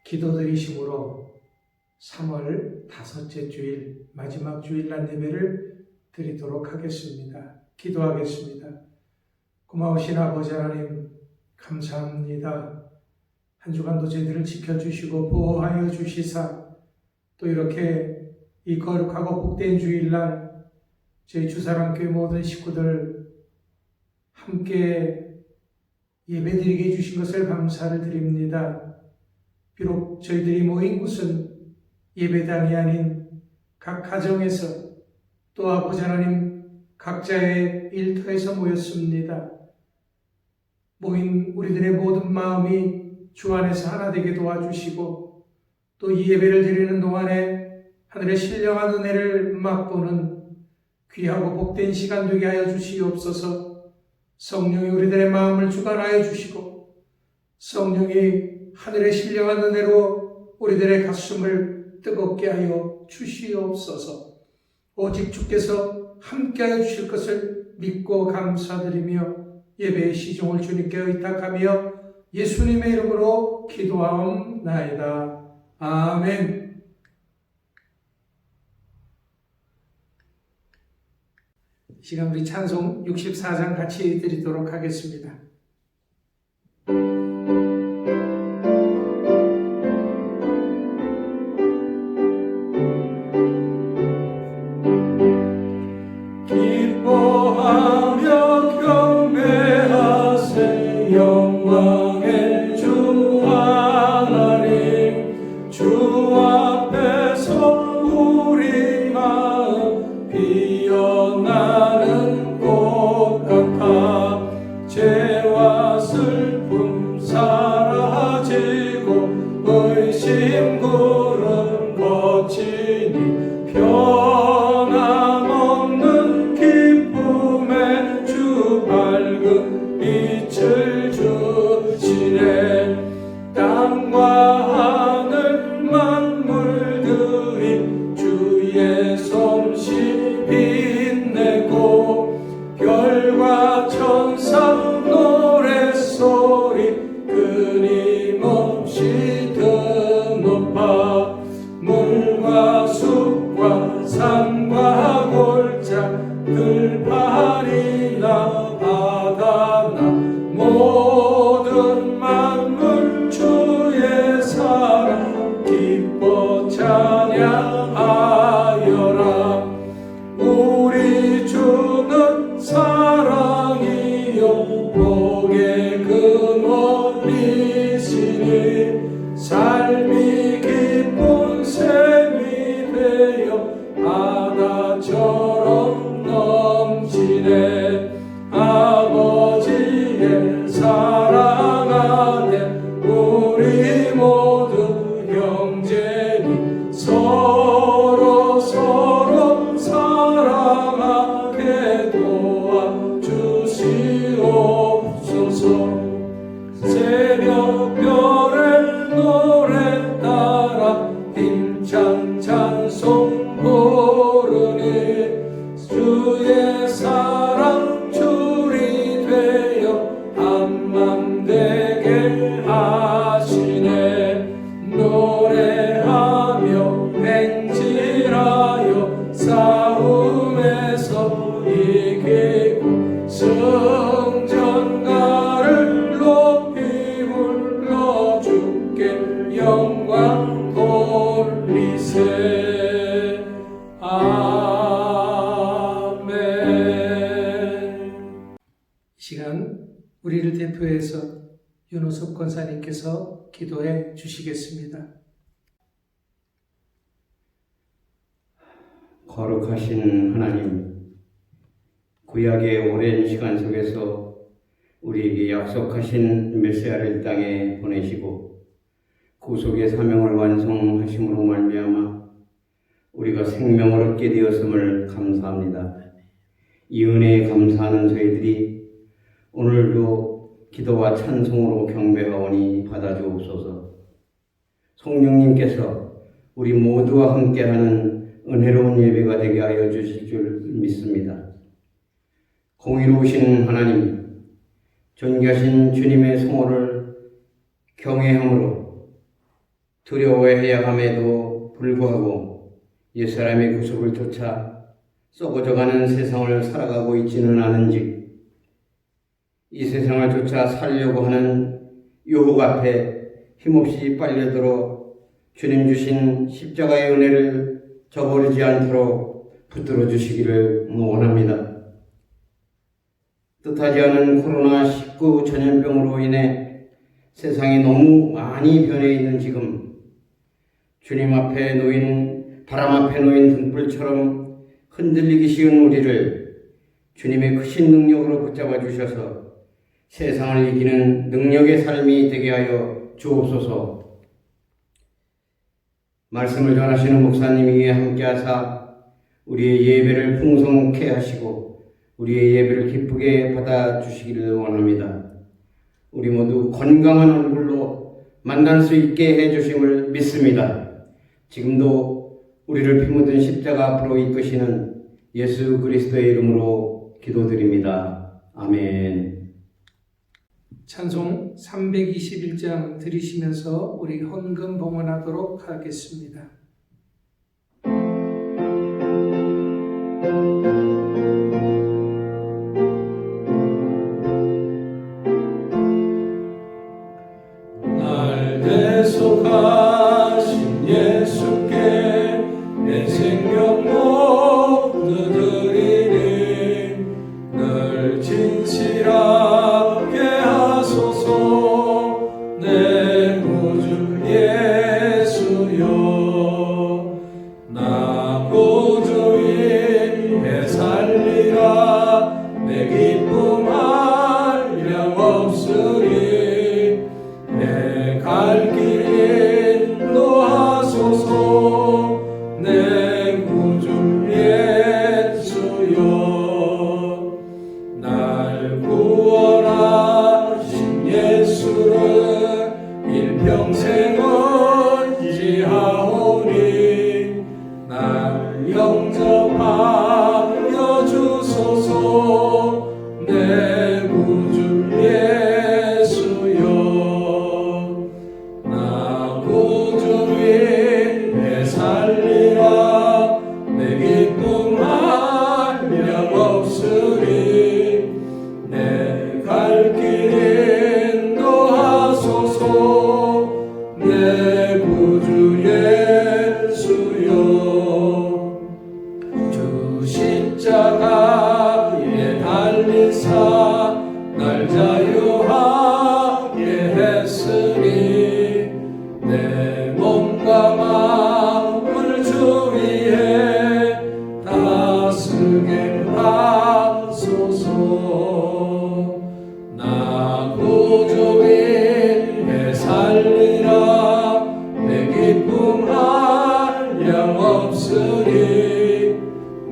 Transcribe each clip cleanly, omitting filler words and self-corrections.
기도드리심으로 3월 5째 주일 마지막 주일날 예배를 드리도록 하겠습니다. 기도하겠습니다. 고마우신 아버지 하나님 감사합니다. 한 주간도 저희들을 지켜주시고 보호하여 주시사 또 이렇게 이 거룩하고 복된 주일날 저희 주사랑교회 모든 식구들 함께 예배드리게 해주신 것을 감사를 드립니다. 비록 저희들이 모인 곳은 예배당이 아닌 각 가정에서 또 아버지 하나님 각자의 일터에서 모였습니다. 모인 우리들의 모든 마음이 주 안에서 하나 되게 도와주시고 또 이 예배를 드리는 동안에 하늘의 신령한 은혜를 맛보는 귀하고 복된 시간 되게 하여 주시옵소서. 성령이 우리들의 마음을 주관하여 주시고 성령이 하늘의 신령한 은혜로 우리들의 가슴을 뜨겁게 하여 주시옵소서. 오직 주께서 함께하여 주실 것을 믿고 감사드리며 예배의 시종을 주님께 의탁하며 예수님의 이름으로 기도하옵나이다. 아멘. 이 시간 우리 찬송 64장 같이 드리도록 하겠습니다. 기뻐하며 경배하세 영광의 주 하나님 주 앞에서 우리 마음 피어나는 꽃 같아 죄와 슬픔 사라지고 의심 구름 거치니 변함없는 기쁨의 주 밝은 빛을 주시네. 땅과 하늘 만물들이 주의 솜씨 빛내고 별과 천사 노랫소리 끊임없이 드높아 물과 숲과 산과 골짜 들판이나 바다나 모든 만물 주의 사랑 기뻐 찬양하여라. 우리 주는 사랑이요 복의 근원이시니 삶이 기쁜 샘이 되어 바다처럼 넘치네. 아버지의 사랑 안에 우리 모두 형제니 서로 사랑하게 도와주시옵소서. 새벽별의 노래 따라 힘찬 찬송 부르니 주의 사랑 줄이 되어 한맘 되게 하시네. 노래하며 행진하여 싸움에서 이기고 승전가를 높이 불러 주께 영광 돌리세. 아멘. 이 시간 우리를 대표해서 윤호섭 권사님께서 기도해 주시겠습니다. 거룩하신 하나님, 구약의 오랜 시간 속에서 우리에게 약속하신 메시아를 땅에 보내시고 구속의 사명을 완성하심으로 말미암아 우리가 생명을 얻게 되었음을 감사합니다. 이 은혜에 감사하는 저희들이 오늘도 기도와 찬송으로 경배하오니 받아주옵소서. 성령님께서 우리 모두와 함께하는 은혜로운 예배가 되게 하여 주실 줄 믿습니다. 공의로우신 하나님, 존귀하신 주님의 성호를 경외함으로 두려워해야 함에도 불구하고 옛사람의 구속을 쫓아 썩어져가는 세상을 살아가고 있지는 않은지 이 세상을 쫓아 살려고 하는 유혹 앞에 힘없이 빨려들어 주님 주신 십자가의 은혜를 저버리지 않도록 붙들어 주시기를 원합니다. 뜻하지 않은 코로나19 전염병으로 인해 세상이 너무 많이 변해 있는 지금 주님 앞에 놓인 바람 앞에 놓인 등불처럼 흔들리기 쉬운 우리를 주님의 크신 능력으로 붙잡아 주셔서 세상을 이기는 능력의 삶이 되게 하여 주옵소서. 말씀을 전하시는 목사님이 함께하사 우리의 예배를 풍성케 하시고 우리의 예배를 기쁘게 받아주시기를 원합니다. 우리 모두 건강한 얼굴로 만날 수 있게 해주심을 믿습니다. 지금도 우리를 피 묻은 십자가 앞으로 이끄시는 예수 그리스도의 이름으로 기도드립니다. 아멘. 찬송 321장 들으시면서 우리 헌금 봉헌하도록 하겠습니다. 날 대속하신 예수께 내 생명 모두 드리니 늘 진실하게 하소서. 내 구주 예수여, 나 구주 위에 살리라. 내 기쁨 한량 없으리. 내 갈 길 인도하소서. 내 구주 예수여, 날 구원하신 예수를 일평생은 지하오니 날 영접하여 주소서. 내 구주 예수여, 나 구주 위에 살리라. 내 기쁨 한량 없으리. 내 갈 길 인도하소서. 내 구주 예수여, 주 십자가에 달리사 날 자유하게 했으니 내 몸과 마음을 주 위에 다스게 하소서. 나 구주 위에 살리라. 내 기쁨 한량 없으리.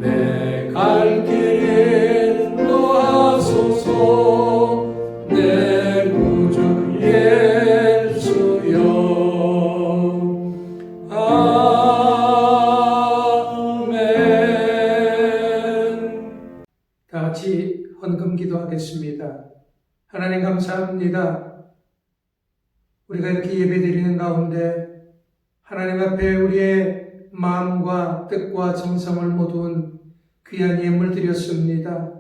내 갈 길 인도하소서. 내 구주 예수여, 아멘. 다 같이 헌금 기도하겠습니다. 하나님 감사합니다. 우리가 이렇게 예배드리는 가운데 하나님 앞에 우리의 마음과 뜻과 정성을 모두 귀한 예물 드렸습니다.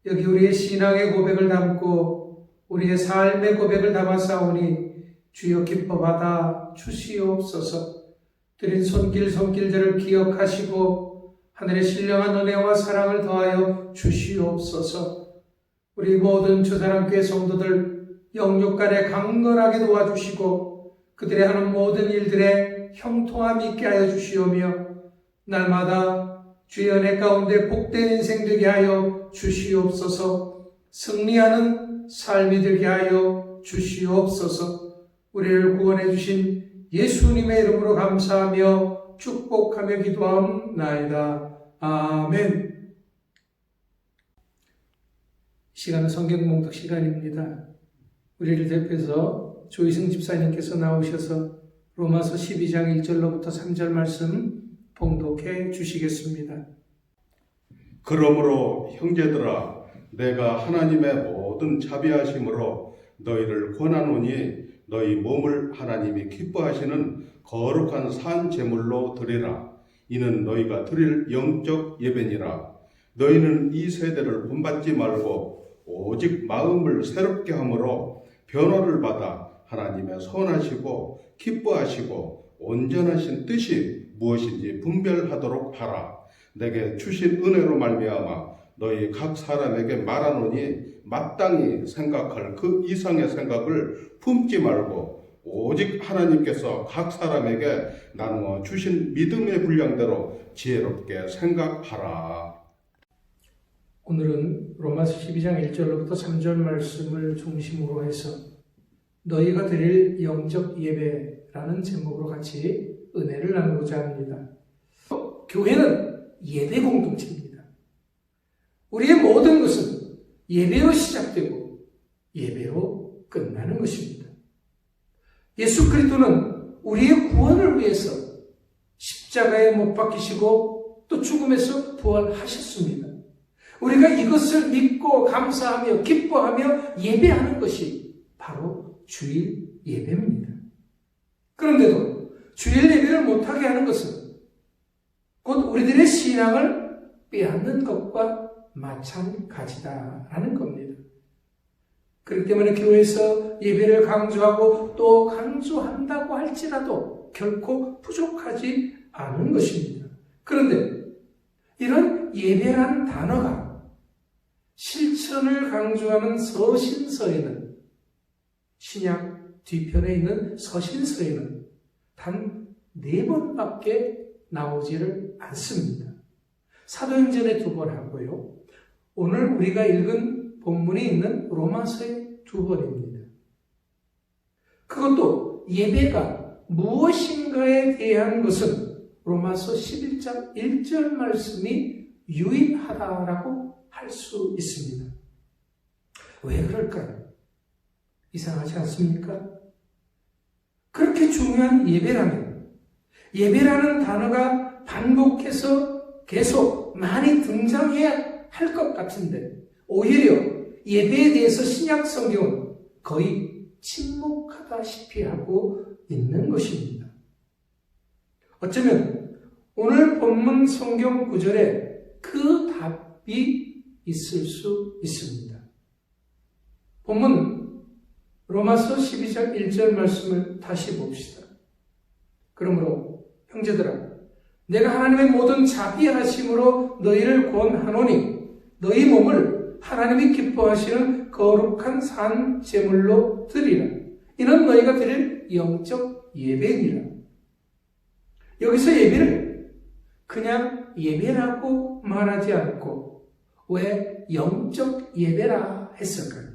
여기 우리의 신앙의 고백을 담고 우리의 삶의 고백을 담아싸우니 주여 기뻐 받아 주시옵소서. 드린 손길들을 기억하시고 하늘의 신령한 은혜와 사랑을 더하여 주시옵소서. 우리 모든 주사랑교회 성도들 영육간에 강건하게 도와주시고 그들의 하는 모든 일들에 형통함 있게 하여 주시오며 날마다 주의 은혜 가운데 복된 인생 되게 하여 주시옵소서. 승리하는 삶이 되게 하여 주시옵소서. 우리를 구원해 주신 예수님의 이름으로 감사하며 축복하며 기도하옵나이다. 아멘. 시간은 성경 봉독 시간입니다. 우리를 대표해서 조희승 집사님께서 나오셔서 로마서 12장 1절로부터 3절 말씀 봉독해 주시겠습니다. 그러므로 형제들아, 내가 하나님의 모든 자비하심으로 너희를 권하노니 너희 몸을 하나님이 기뻐하시는 거룩한 산 제물로 드리라. 이는 너희가 드릴 영적 예배니라. 너희는 이 세대를 본받지 말고 오직 마음을 새롭게 함으로 변화를 받아 하나님의 선하시고 기뻐하시고 온전하신 뜻이 무엇인지 분별하도록 하라. 내게 주신 은혜로 말미암아 너희 각 사람에게 말하노니 마땅히 생각할 그 이상의 생각을 품지 말고 오직 하나님께서 각 사람에게 나누어 주신 믿음의 분량대로 지혜롭게 생각하라. 오늘은 로마서 12장 1절로부터 3절 말씀을 중심으로 해서 너희가 드릴 영적 예배라는 제목으로 같이 은혜를 나누고자 합니다. 교회는 예배 공동체입니다. 우리의 모든 것은 예배로 시작되고 예배로 끝나는 것입니다. 예수 그리스도는 우리의 구원을 위해서 십자가에 못 박히시고 또 죽음에서 부활하셨습니다. 우리가 이것을 믿고 감사하며 기뻐하며 예배하는 것이 바로 주일 예배입니다. 그런데도 주일 예배를 못하게 하는 것은 곧 우리들의 신앙을 빼앗는 것과 마찬가지다라는 겁니다. 그렇기 때문에 교회에서 예배를 강조하고 또 강조한다고 할지라도 결코 부족하지 않은 것입니다. 그런데 이런 예배라는 단어가 실천을 강조하는 서신서에는, 신약 뒤편에 있는 서신서에는 단 4번밖에 나오지를 않습니다. 사도행전에 2번 하고요. 오늘 우리가 읽은 본문에 있는 로마서에 2번입니다. 그것도 예배가 무엇인가에 대한 것은 로마서 11장 1절 말씀이 유일하다라고 할 수 있습니다. 왜 그럴까요? 이상하지 않습니까? 그렇게 중요한 예배라는 단어가 반복해서 계속 많이 등장해야 할 것 같은데 오히려 예배에 대해서 신약 성경은 거의 침묵하다시피 하고 있는 것입니다. 어쩌면 오늘 본문 성경 구절에 그 답이 있을 수 있습니다. 본문 로마서 12장 1절 말씀을 다시 봅시다. 그러므로 형제들아 내가 하나님의 모든 자비하심으로 너희를 권하노니 너희 몸을 하나님이 기뻐하시는 거룩한 산 제물로 드리라. 이는 너희가 드릴 영적 예배니라. 여기서 예배를 그냥 예배라고 말하지 않고 왜 영적 예배라 했을까요?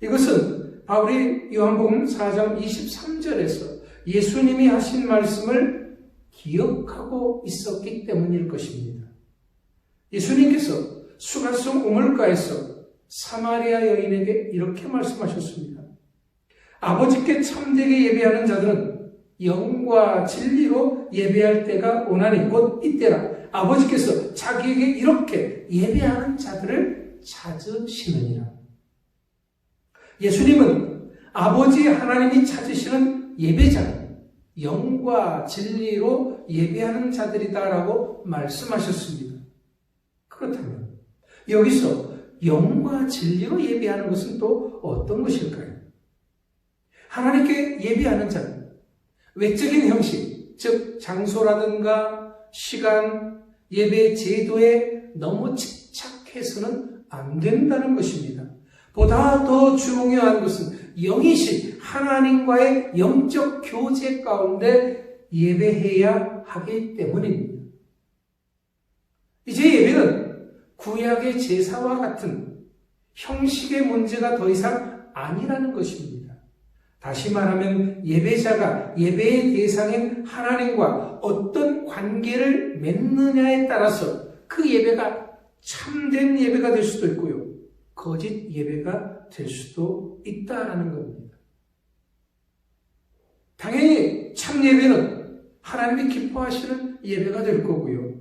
이것은 바울이 요한복음 4장 23절에서 예수님이 하신 말씀을 기억하고 있었기 때문일 것입니다. 예수님께서 수가성 우물가에서 사마리아 여인에게 이렇게 말씀하셨습니다. 아버지께 참되게 예배하는 자들은 영과 진리로 예배할 때가 오나니 곧 이때라. 아버지께서 자기에게 이렇게 예배하는 자들을 찾으시느니라. 예수님은 아버지 하나님이 찾으시는 예배자, 영과 진리로 예배하는 자들이다라고 말씀하셨습니다. 그렇다면 여기서 영과 진리로 예배하는 것은 또 어떤 것일까요? 하나님께 예배하는 자는 외적인 형식, 즉 장소라든가 시간, 예배 제도에 너무 집착해서는 안 된다는 것입니다. 보다 더 중요한 것은 영이신 하나님과의 영적 교제 가운데 예배해야 하기 때문입니다. 이제 예배는 구약의 제사와 같은 형식의 문제가 더 이상 아니라는 것입니다. 다시 말하면 예배자가 예배의 대상인 하나님과 어떤 관계를 맺느냐에 따라서 그 예배가 참된 예배가 될 수도 있고요. 거짓 예배가 될 수도 있다라는 겁니다. 당연히 참 예배는 하나님이 기뻐하시는 예배가 될 거고요.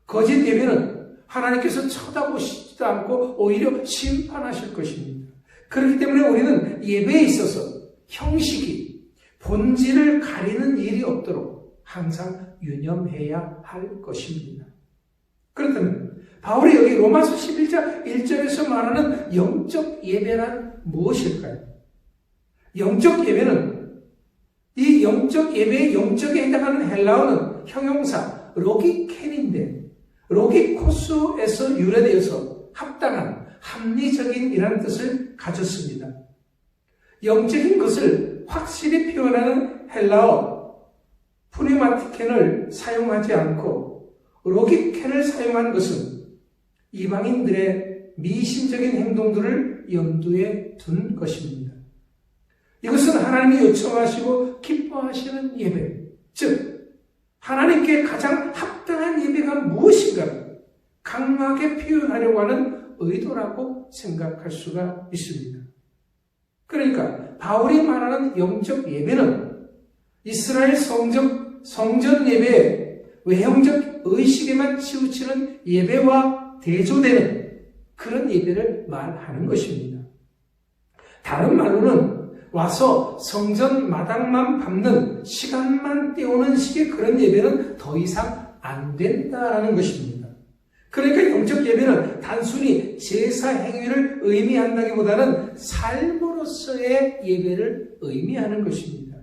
거짓 예배는 하나님께서 쳐다보시지도 않고 오히려 심판하실 것입니다. 그렇기 때문에 우리는 예배에 있어서 형식이 본질을 가리는 일이 없도록 항상 유념해야 할 것입니다. 그렇다면 바울이 여기 로마서 11장 1절에서 말하는 영적 예배란 무엇일까요? 영적 예배는 이 영적 예배의 영적에 해당하는 헬라어는 형용사 로기켄인데 로기코스에서 유래되어서 합당한 합리적인 이라는 뜻을 가졌습니다. 영적인 것을 확실히 표현하는 헬라어 푸네마티켄을 사용하지 않고 로기켄을 사용한 것은 이방인들의 미신적인 행동들을 염두에 둔 것입니다. 이것은 하나님이 요청하시고 기뻐하시는 예배, 즉 하나님께 가장 합당한 예배가 무엇인가를 강하게 표현하려고 하는 의도라고 생각할 수가 있습니다. 그러니까 바울이 말하는 영적 예배는 이스라엘 성전 예배의 외형적 의식에만 치우치는 예배와 대조되는 그런 예배를 말하는 것입니다. 다른 말로는 와서 성전 마당만 밟는 시간만 때우는 식의 그런 예배는 더 이상 안 된다라는 것입니다. 그러니까 영적 예배는 단순히 제사 행위를 의미한다기보다는 삶으로서의 예배를 의미하는 것입니다.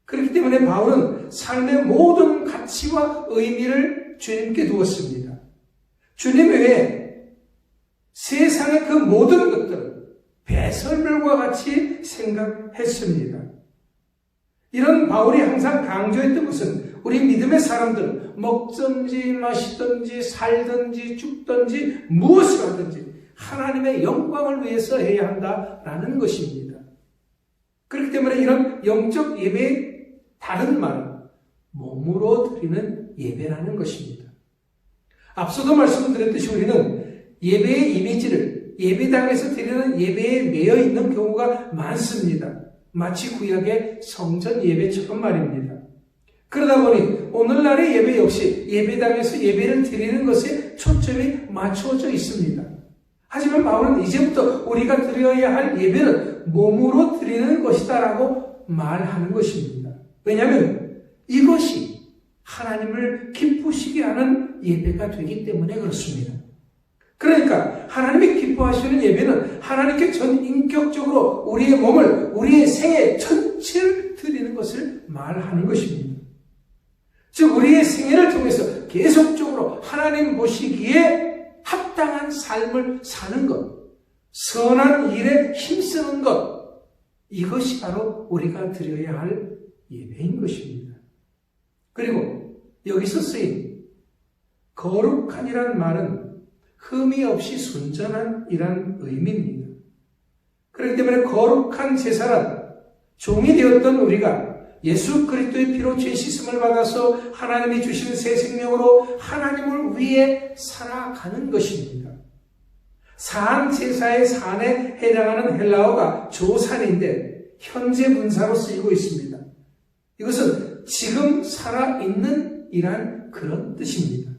그렇기 때문에 바울은 삶의 모든 가치와 의미를 주님께 두었습니다. 주님 외에 세상의 그 모든 것들은 배설물과 같이 생각했습니다. 이런 바울이 항상 강조했던 것은 우리 믿음의 사람들 먹든지 마시든지 살든지 죽든지 무엇을 하든지 하나님의 영광을 위해서 해야 한다라는 것입니다. 그렇기 때문에 이런 영적 예배의 다른 말은 몸으로 드리는 예배라는 것입니다. 앞서도 말씀드렸듯이 우리는 예배의 이미지를 예배당에서 드리는 예배에 매여 있는 경우가 많습니다. 마치 구약의 성전 예배처럼 말입니다. 그러다 보니 오늘날의 예배 역시 예배당에서 예배를 드리는 것에 초점이 맞춰져 있습니다. 하지만 바울은 이제부터 우리가 드려야 할 예배는 몸으로 드리는 것이다라고 말하는 것입니다. 왜냐하면 이것이 하나님을 기쁘시게 하는 예배가 되기 때문에 그렇습니다. 그러니까 하나님이 기뻐하시는 예배는 하나님께 전인격적으로 우리의 몸을, 우리의 생애 전체를 드리는 것을 말하는 것입니다. 즉 우리의 생애를 통해서 계속적으로 하나님 보시기에 합당한 삶을 사는 것, 선한 일에 힘쓰는 것, 이것이 바로 우리가 드려야 할 예배인 것입니다. 그리고 여기서 쓰인 거룩한이란 말은 흠이 없이 순전한이란 의미입니다. 그렇기 때문에 거룩한 제사란 종이 되었던 우리가 예수 그리스도의 피로 죄 씻음을 받아서 하나님이 주신 새 생명으로 하나님을 위해 살아가는 것입니다. 산 제사의 산에 해당하는 헬라어가 조산인데 현재 분사로 쓰이고 있습니다. 이것은 지금 살아있는 이란 그런 뜻입니다.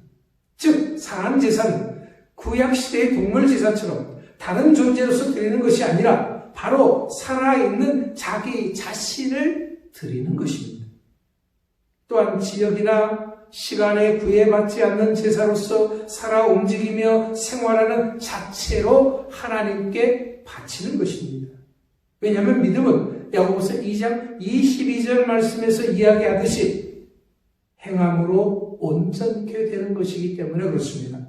즉 산 제사는 구약시대의 동물제사처럼 다른 존재로서 드리는 것이 아니라 바로 살아있는 자기 자신을 드리는 것입니다. 또한 지역이나 시간에 구애받지 않는 제사로서 살아 움직이며 생활하는 자체로 하나님께 바치는 것입니다. 왜냐하면 믿음은 야고보서 2장 22절 말씀에서 이야기하듯이 행함으로 온전케 되는 것이기 때문에 그렇습니다.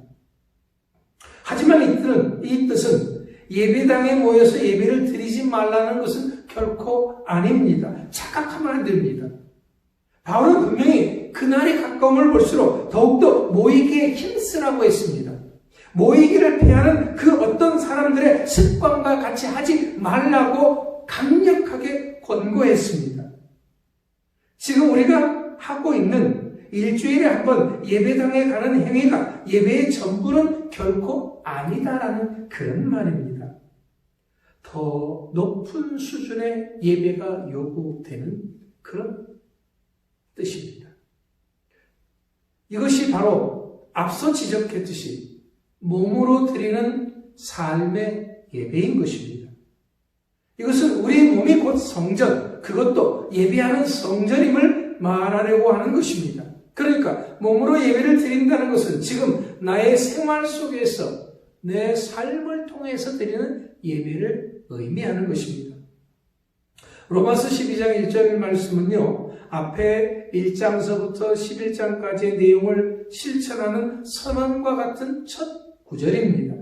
하지만 이 뜻은 예배당에 모여서 예배를 드리지 말라는 것은 결코 아닙니다. 착각하면 안 됩니다. 바울은 분명히 그날이 가까움을 볼수록 더욱더 모이기에 힘쓰라고 했습니다. 모이기를 피하는 그 어떤 사람들의 습관과 같이 하지 말라고 강력하게 권고했습니다. 지금 우리가 하고 있는 일주일에 한 번 예배당에 가는 행위가 예배의 전부는 결코 아니다라는 그런 말입니다. 더 높은 수준의 예배가 요구되는 그런 뜻입니다. 이것이 바로 앞서 지적했듯이 몸으로 드리는 삶의 예배인 것입니다. 이것은 우리 몸이 곧 성전, 그것도 예배하는 성전임을 말하려고 하는 것입니다. 그러니까 몸으로 예배를 드린다는 것은 지금 나의 생활 속에서 내 삶을 통해서 드리는 예배를 의미하는 것입니다. 로마서 12장 1절 말씀은요, 앞에 1장서부터 11장까지의 내용을 실천하는 선언과 같은 첫 구절입니다.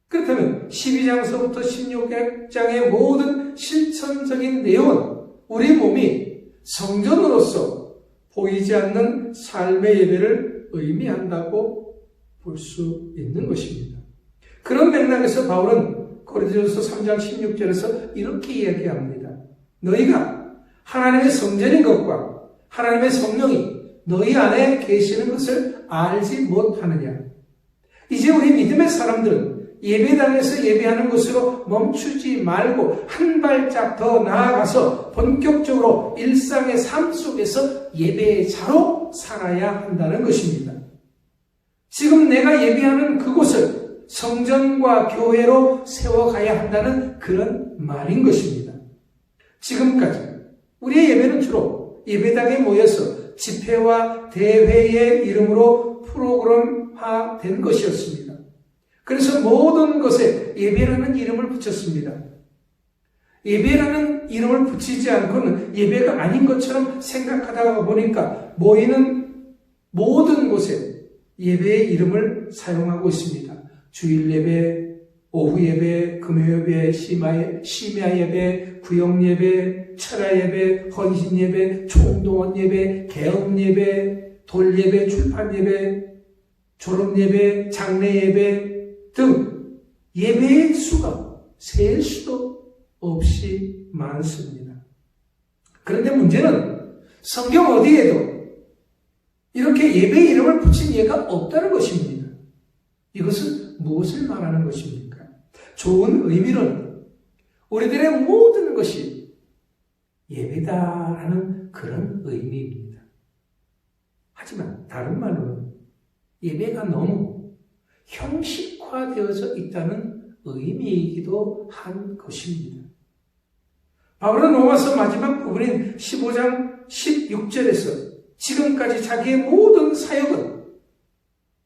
그렇다면 12장서부터 16장의 모든 실천적인 내용은 우리 몸이 성전으로서 보이지 않는 삶의 예배를 의미한다고 볼 수 있는 것입니다. 그런 맥락에서 바울은 고린도전서 3장 16절에서 이렇게 이야기합니다. 너희가 하나님의 성전인 것과 하나님의 성령이 너희 안에 계시는 것을 알지 못하느냐. 이제 우리 믿음의 사람들은 예배당에서 예배하는 것으로 멈추지 말고 한 발짝 더 나아가서 본격적으로 일상의 삶 속에서 예배의 자로 살아야 한다는 것입니다. 지금 내가 예배하는 그곳을 성전과 교회로 세워가야 한다는 그런 말인 것입니다. 지금까지 우리의 예배는 주로 예배당에 모여서 집회와 대회의 이름으로 프로그램화된 것이었습니다. 그래서 모든 것에 예배라는 이름을 붙였습니다. 예배라는 이름을 붙이지 않고는 예배가 아닌 것처럼 생각하다가 보니까 모이는 모든 곳에 예배의 이름을 사용하고 있습니다. 주일 예배, 오후 예배, 금요 예배, 심야 예배, 구역 예배, 철야 예배, 헌신 예배, 총동원 예배, 개업 예배, 돌 예배, 출판 예배, 졸업 예배, 장례 예배 등 예배의 수가 셀 수도 없이 많습니다. 그런데 문제는 성경 어디에도 이렇게 예배의 이름을 붙인 예가 없다는 것입니다. 이것은 무엇을 말하는 것입니까? 좋은 의미로는 우리들의 모든 것이 예배다라는 그런 의미입니다. 하지만 다른 말로는 예배가 너무 형식화되어져 있다는 의미이기도 한 것입니다. 바울은 로마서 마지막 부분인 15장 16절에서 지금까지 자기의 모든 사역은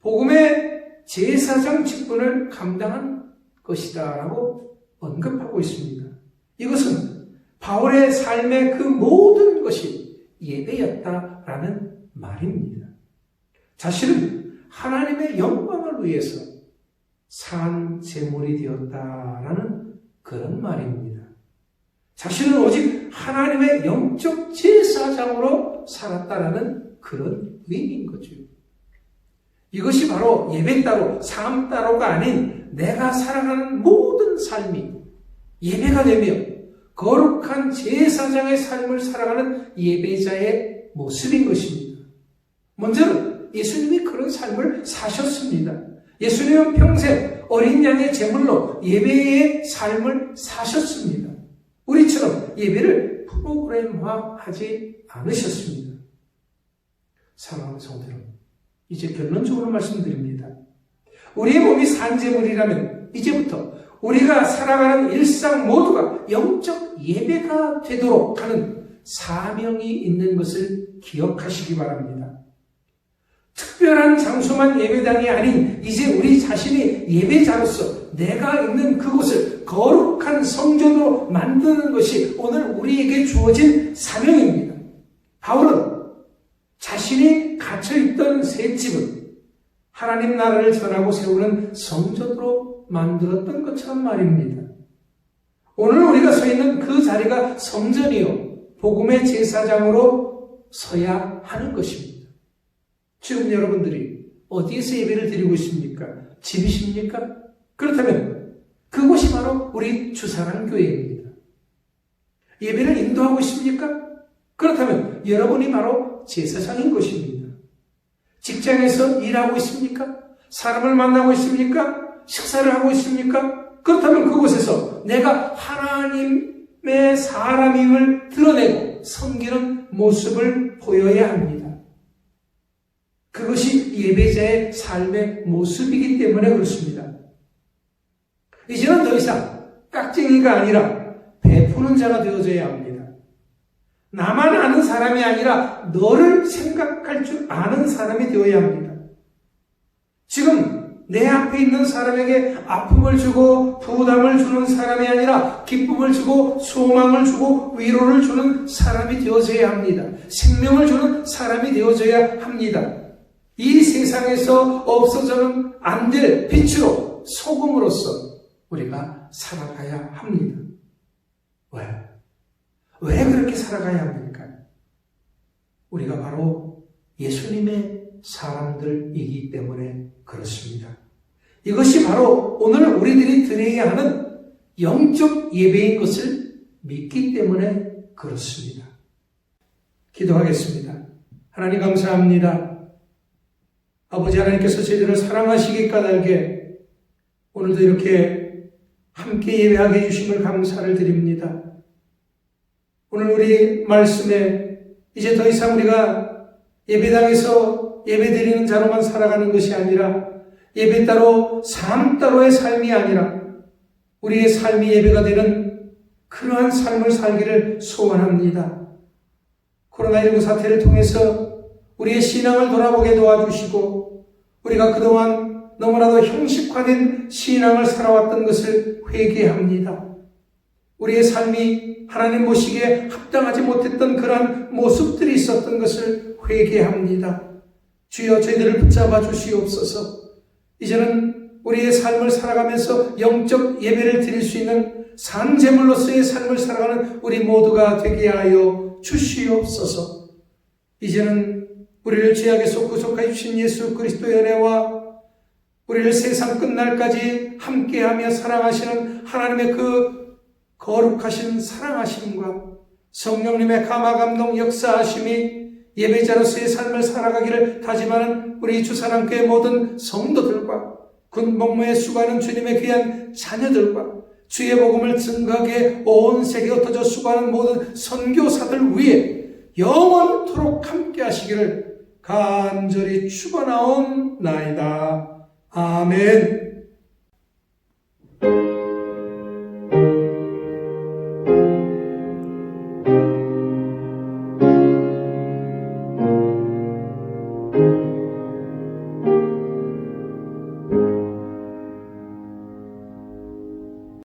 복음의 제사장 직분을 감당한 것이다 라고 언급하고 있습니다. 이것은 바울의 삶의 그 모든 것이 예배였다라는 말입니다. 자신은 하나님의 영광을 위해서 산 제물이 되었다라는 그런 말입니다. 자신은 오직 하나님의 영적 제사장으로 살았다라는 그런 의미인 거죠. 이것이 바로 예배 따로 삶 따로가 아닌 내가 살아가는 모든 삶이 예배가 되며 거룩한 제사장의 삶을 살아가는 예배자의 모습인 것입니다. 먼저는 예수님이 그런 삶을 사셨습니다. 예수님은 평생 어린 양의 제물로 예배의 삶을 사셨습니다. 우리처럼 예배를 프로그램화하지 않으셨습니다. 사랑하는 성도 여러분, 이제 결론적으로 말씀드립니다. 우리의 몸이 산제물이라면 이제부터 우리가 살아가는 일상 모두가 영적 예배가 되도록 하는 사명이 있는 것을 기억하시기 바랍니다. 특별한 장소만 예배당이 아닌 이제 우리 자신이 예배자로서 내가 있는 그곳을 거룩한 성전으로 만드는 것이 오늘 우리에게 주어진 사명입니다. 바울은 자신이 갇혀있던 새 집은 하나님 나라를 전하고 세우는 성전으로 만들었던 것처럼 말입니다. 오늘 우리가 서 있는 그 자리가 성전이요 복음의 제사장으로 서야 하는 것입니다. 지금 여러분들이 어디에서 예배를 드리고 있습니까? 집이십니까? 그렇다면 그곳이 바로 우리 주사랑교회입니다. 예배를 인도하고 있습니까? 그렇다면 여러분이 바로 제사장인 것입니다. 직장에서 일하고 있습니까? 사람을 만나고 있습니까? 식사를 하고 있습니까? 그렇다면 그곳에서 내가 하나님의 사람임을 드러내고 섬기는 모습을 보여야 합니다. 그것이 예배자의 삶의 모습이기 때문에 그렇습니다. 이제는 더 이상 깍쟁이가 아니라 베푸는 자가 되어져야 합니다. 나만 아는 사람이 아니라 너를 생각할 줄 아는 사람이 되어야 합니다. 지금 내 앞에 있는 사람에게 아픔을 주고 부담을 주는 사람이 아니라 기쁨을 주고 소망을 주고 위로를 주는 사람이 되어져야 합니다. 생명을 주는 사람이 되어져야 합니다. 이 세상에서 없어져는 안 될 빛으로 소금으로서 우리가 살아가야 합니다. 왜? 왜 그렇게 살아가야 합니까? 우리가 바로 예수님의 사람들이기 때문에 그렇습니다. 이것이 바로 오늘 우리들이 드려야 하는 영적 예배인 것을 믿기 때문에 그렇습니다. 기도하겠습니다. 하나님 감사합니다. 아버지 하나님께서 저희들을 사랑하시기 까닭에 오늘도 이렇게 함께 예배하게 해주심을 감사를 드립니다. 오늘 우리 말씀에 이제 더 이상 우리가 예배당에서 예배드리는 자로만 살아가는 것이 아니라 예배 따로 삶 따로의 삶이 아니라 우리의 삶이 예배가 되는 그러한 삶을 살기를 소원합니다. 코로나19 사태를 통해서 우리의 신앙을 돌아보게 도와주시고 우리가 그동안 너무나도 형식화된 신앙을 살아왔던 것을 회개합니다. 우리의 삶이 하나님 보시기에 합당하지 못했던 그러한 모습들이 있었던 것을 회개합니다. 주여 저희들을 붙잡아 주시옵소서. 이제는 우리의 삶을 살아가면서 영적 예배를 드릴 수 있는 산제물로서의 삶을 살아가는 우리 모두가 되게 하여 주시옵소서. 이제는 우리를 죄악에서 구속하여 주신 예수 그리스도의 은혜와 우리를 세상 끝날까지 함께하며 사랑하시는 하나님의 그 거룩하신 사랑하심과 성령님의 감화감동 역사하심이 예배자로서의 삶을 살아가기를 다짐하는 우리 주사랑교회 모든 성도들과 군복무에 수고하는 주님의 귀한 자녀들과 주의 복음을 증거하게 온 세계에 흩어져 수고하는 모든 선교사들 위해 영원토록 함께 하시기를 간절히 축원하옵나이다. 아멘.